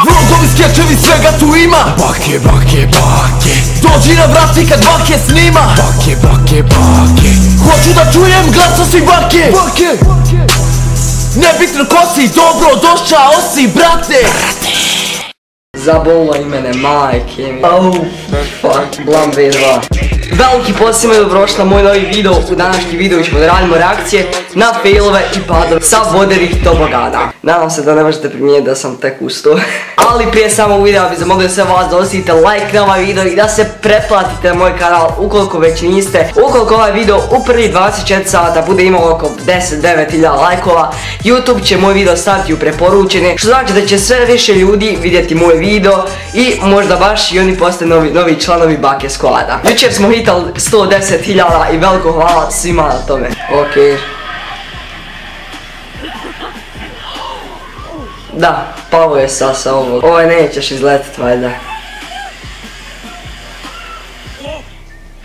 Vlogovi, skečevi, svega tu ima. Bake, bake, bake. Dođi na vrati kad bake snima. Bake, bake, bake. Hoću da čujem glasom svi bake. Bake. Nebitno ko si, dobro došao si, brate. Zabolo i mene, majke mi. Oh, fuck, Blam V2. Veliki pozdrav i dobrodošli na moj novi video. U današnji video ćemo da radimo reakcije na failove i padove sa vodenih tobogana. Nadam se da ne možete primijeniti da sam tek ustao. Ali prije samog videa bi zamolio sve vas da ostavite like na ovaj video i da se pretplatite na moj kanal ukoliko već niste. Ukoliko ovaj video u prvi 24 sata bude imao oko 10-9 lajkova, YouTube će moj video staviti u preporučene, što znači da će sve više ljudi vidjeti moj video i možda baš i oni postane novi članovi Bake Squada. Jučer smo hitali 110.000 i veliko hvala svima na tome. Ok. Da, pao je sa ovog. Ovaj nećeš izletit valjda.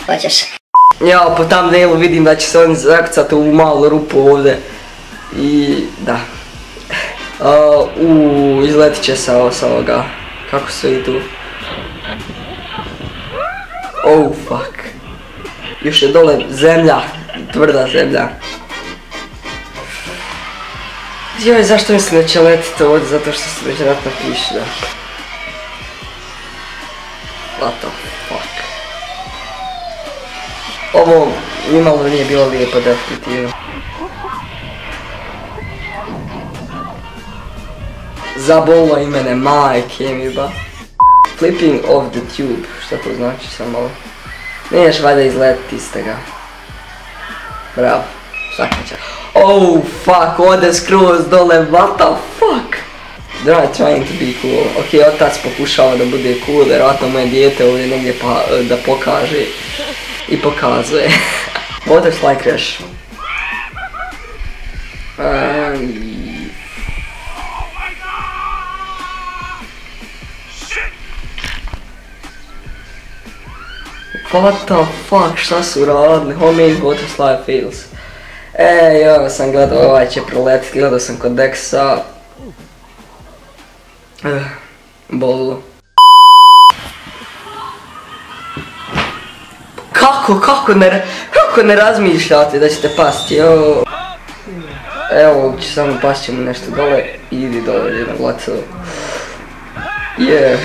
Hoćeš. Ja po thumbnailu vidim da će se on zakucati u malu rupu ovdje. I da. Izletit će sa ovoga. Kako stoji tu? Oh fuck. Još je dole zemlja. Tvrda zemlja. Joj, zašto mislim da će letiti ovdje? Zato što se vjerojatno piše, da. What the fuck. Ovo nimalo nije bilo lijepo, definitivno. Zabolo i mene, majke mi ba. Flipping off the tube, šta to znači sam malo? Niješ valjda izletiti iz tega. Bravo, svaka čast. Oh fuck, ode skroz dole, what the fuck? They're trying to be cool. Ok, otac pokušava da bude cool, vjerojatno moje dijete ovdje negdje da pokaže. I pokazuje. Butterfly crash. What the fuck, šta su radili? Homemade butterfly fails. Ja sam gledao, ovaj će proletiti, gledao sam kod Dexa. Bolilo. Kako ne razmišljate da ćete pasti, jo. Evo, će samo past ćemo nešto dole, idi dole, jedna glaca. Yeah.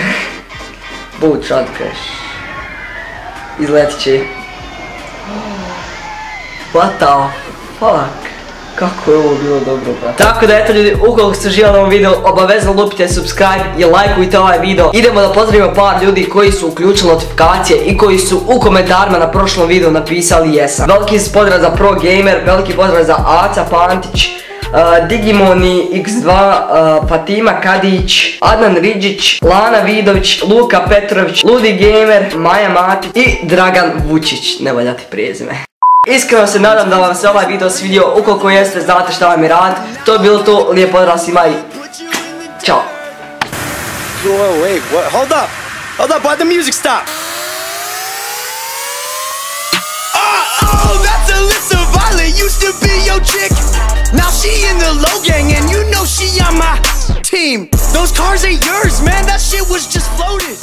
Boot shot crash. Izletit će. What the fuck? Kako je ovo bilo dobro, brate. Tako da eto ljudi, ukoliko ste uživali na ovom videu, obavezno lupite subscribe i lajkujte ovaj video. Idemo da pozdravimo par ljudi koji su uključili notifikacije i koji su u komentarima na prošlom videu napisali jesam. Veliki pozdrav za Pro Gamer, veliki pozdrav za Aca Pantić, Digimoni X2, Fatima Kadić, Adnan Ridžić, Lana Vidović, Luka Petrović, Ludi Gamer, Maja Matić i Dragan Vučić, ne valjati prezime. Iskreno se nadam da vam se ovaj video svidio, ukoliko jeste znate šta vam je rad. To je bilo to, lijep pozdrav svima i ćao. Wait, what? Hold up, why'd the music stop? Oh, that's Alyssa Violet, used to be your chick. Now she in the low gang and you know she on my team. Those cars ain't yours, man, that shit was just floated.